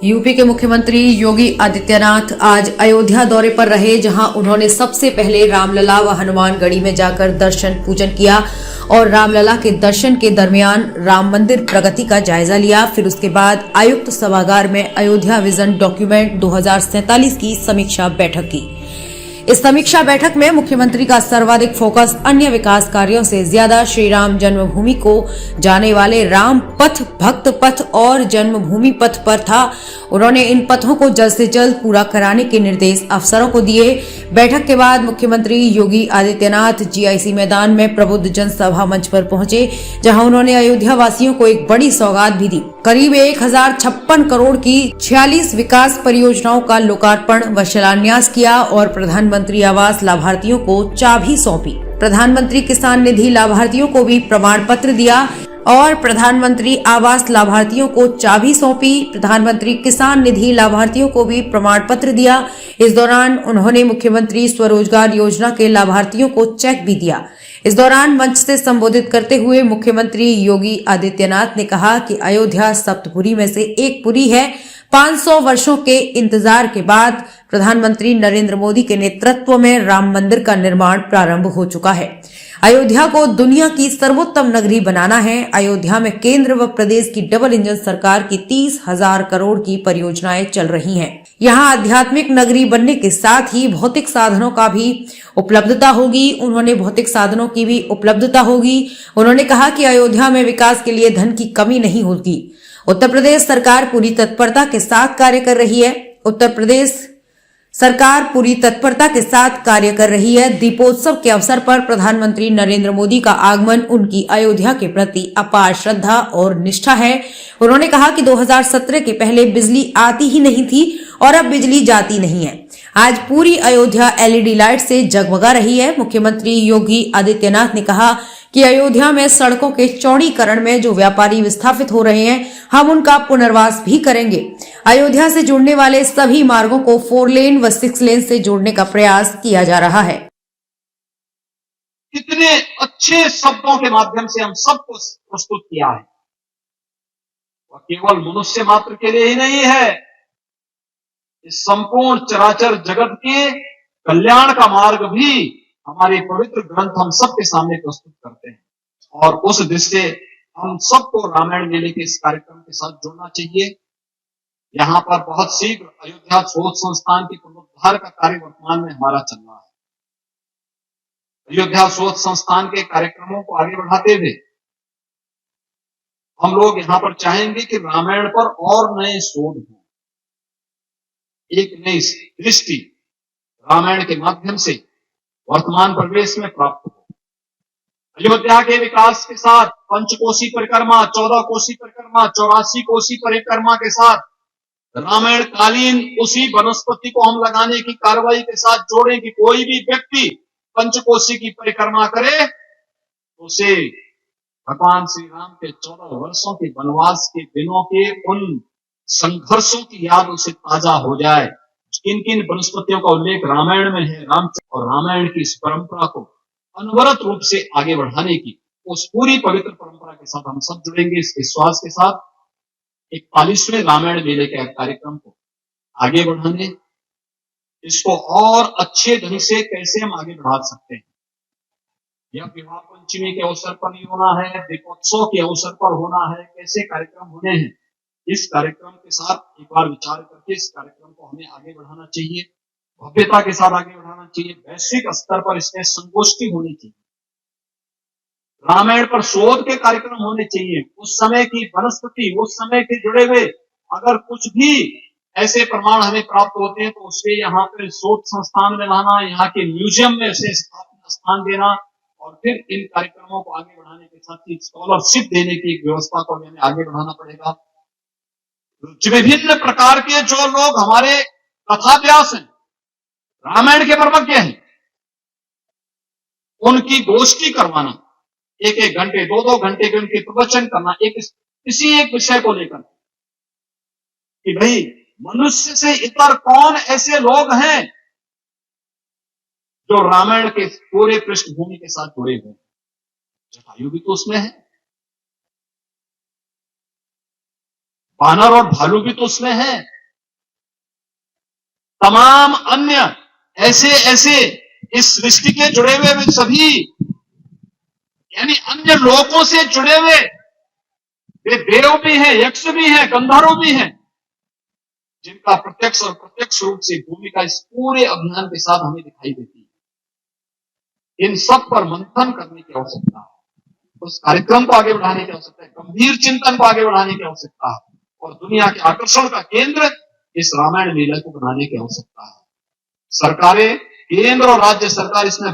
UP के मुख्यमंत्री योगी आदित्यनाथ आज अयोध्या दौरे पर रहे, जहां उन्होंने सबसे पहले रामलला व हनुमानगढ़ी में जाकर दर्शन पूजन किया और रामलला के दर्शन के दरमियान राम मंदिर प्रगति का जायजा लिया। फिर उसके बाद आयुक्त सभागार में अयोध्या विजन डॉक्यूमेंट 2047 की समीक्षा बैठक की। इस समीक्षा बैठक में मुख्यमंत्री का सर्वाधिक फोकस अन्य विकास कार्यों से ज्यादा श्री राम जन्मभूमि को जाने वाले राम पथ, भक्त पथ और जन्मभूमि पथ पर था। उन्होंने इन पथों को जल्द से जल्द पूरा कराने के निर्देश अफसरों को दिए। बैठक के बाद मुख्यमंत्री योगी आदित्यनाथ जीआईसी मैदान में प्रबुद्ध जनसभा मंच पर पहुंचे, जहां उन्होंने अयोध्या वासियों को एक बड़ी सौगात भी दी। करीब 1056 करोड़ की 46 विकास परियोजनाओं का लोकार्पण व शिलान्यास किया और प्रधानमंत्री आवास लाभार्थियों को चाबी सौंपी। प्रधानमंत्री किसान निधि लाभार्थियों को भी प्रमाण पत्र दिया और प्रधानमंत्री आवास लाभार्थियों को चाबी सौंपी। प्रधानमंत्री किसान निधि लाभार्थियों को भी प्रमाण पत्र दिया। इस दौरान उन्होंने मुख्यमंत्री स्वरोजगार योजना के लाभार्थियों को चेक भी दिया। इस दौरान मंच से संबोधित करते हुए मुख्यमंत्री योगी आदित्यनाथ ने कहा कि अयोध्या सप्तपुरी में से एक पुरी है। 500 वर्षों के इंतजार के बाद प्रधानमंत्री नरेंद्र मोदी के नेतृत्व में राम मंदिर का निर्माण प्रारंभ हो चुका है। अयोध्या को दुनिया की सर्वोत्तम नगरी बनाना है। अयोध्या में केंद्र व प्रदेश की डबल इंजन सरकार की 30,000 करोड़ की परियोजनाएं चल रही हैं। यहाँ आध्यात्मिक नगरी बनने के साथ ही भौतिक साधनों का भी उपलब्धता होगी। उन्होंने कहा कि अयोध्या में विकास के लिए धन की कमी नहीं होगी। उत्तर प्रदेश सरकार पूरी तत्परता के साथ कार्य कर रही है। दीपोत्सव के अवसर पर प्रधानमंत्री नरेंद्र मोदी का आगमन उनकी अयोध्या के प्रति अपार श्रद्धा और निष्ठा है। उन्होंने कहा कि 2017 के पहले बिजली आती ही नहीं थी और अब बिजली जाती नहीं है। आज पूरी अयोध्या एलईडी लाइट से जगमगा रही है। मुख्यमंत्री योगी आदित्यनाथ ने कहा कि अयोध्या में सड़कों के चौड़ीकरण में जो व्यापारी विस्थापित हो रहे हैं, हम उनका पुनर्वास भी करेंगे। अयोध्या से जुड़ने वाले सभी मार्गों को 4 लेन व 6 लेन से जोड़ने का प्रयास किया जा रहा है। कितने अच्छे शब्दों के माध्यम से हम सबको प्रस्तुत किया है। वह केवल मनुष्य मात्र के लिए ही नहीं है, इस संपूर्ण चराचर जगत के कल्याण का मार्ग भी हमारे पवित्र ग्रंथ हम सबके सामने प्रस्तुत करते हैं और उस दृष्टि से हम सबको रामायण मेले के इस कार्यक्रम के साथ जुड़ना चाहिए। यहाँ पर बहुत शीघ्र अयोध्या शोध संस्थान की पुनरुद्धार का कार्य वर्तमान में हमारा चल रहा है। अयोध्या शोध संस्थान के कार्यक्रमों को आगे बढ़ाते हुए हम लोग यहाँ पर चाहेंगे कि रामायण पर और नए शोध हों, एक नई दृष्टि रामायण के माध्यम से वर्तमान परिवेश में प्राप्त हो। अयोध्या के विकास के साथ पंचकोशी परिक्रमा, 14 कोशी परिक्रमा, 84 कोशी परिक्रमा के साथ रामायण कालीन उसी वनस्पति को हम लगाने की कार्रवाई के साथ जोड़ें कि कोई भी व्यक्ति पंचकोशी की परिक्रमा करे तो उसे भगवान श्री राम के 14 वर्षों के वनवास के दिनों के उन संघर्षों की याद उसे ताजा हो जाए। किन किन वनस्पतियों का उल्लेख रामायण में है, और रामायण की इस परंपरा को अनवरत रूप से आगे बढ़ाने की उस पूरी पवित्र परंपरा के साथ हम सब जुड़ेंगे। इस विश्वास के साथ 41वें रामायण मेले के कार्यक्रम को आगे बढ़ाने, इसको और अच्छे ढंग से कैसे हम आगे बढ़ा सकते हैं। यह विवाह पंचमी के अवसर पर ही होना है, दीपोत्सव के अवसर पर होना है, कैसे कार्यक्रम होने हैं, इस कार्यक्रम के साथ एक बार विचार करके इस कार्यक्रम को हमें आगे बढ़ाना चाहिए, भव्यता के साथ आगे बढ़ाना चाहिए। वैश्विक स्तर पर इसमें संगोष्ठी होनी चाहिए, रामायण पर शोध के कार्यक्रम होने चाहिए। उस समय की वनस्पति, उस समय के जुड़े हुए अगर कुछ भी ऐसे प्रमाण हमें प्राप्त होते हैं तो उसके यहाँ पे शोध संस्थान में लाना, यहाँ के म्यूजियम में उसे स्थान देना और फिर इन कार्यक्रमों को आगे बढ़ाने के साथ ही स्कॉलरशिप देने की व्यवस्था को हमें आगे बढ़ाना पड़ेगा। विभिन्न प्रकार के जो लोग हमारे कथाव्यास हैं, रामायण के प्रवज्ञ हैं, उनकी गोष्ठी करवाना, 1-1 घंटे 2-2 घंटे के उनके प्रवचन करना, किसी एक विषय को लेकर कि भाई मनुष्य से इतर कौन ऐसे लोग हैं जो रामायण के पूरे पृष्ठभूमि के साथ जुड़े हुए हैं। जटायु भी तो उसमें है, बानर और भालू भी तो उसमें है, तमाम अन्य ऐसे ऐसे इस सृष्टि के जुड़े हुए सभी यानी अन्य लोकों से जुड़े हुए वे देव भी हैं, यक्ष भी हैं, गंधर्व भी हैं, जिनका प्रत्यक्ष और प्रत्यक्ष रूप से भूमिका इस पूरे अभियान के साथ हमें दिखाई देती है। इन सब पर मंथन करने की आवश्यकता है, उस कार्यक्रम को आगे बढ़ाने की आवश्यकता है, गंभीर चिंतन को आगे बढ़ाने की आवश्यकता है और दुनिया के आकर्षण का केंद्र इस रामायण लीला को बनाने की आवश्यकता है। सरकारें, केंद्र और राज्य सरकार इसमें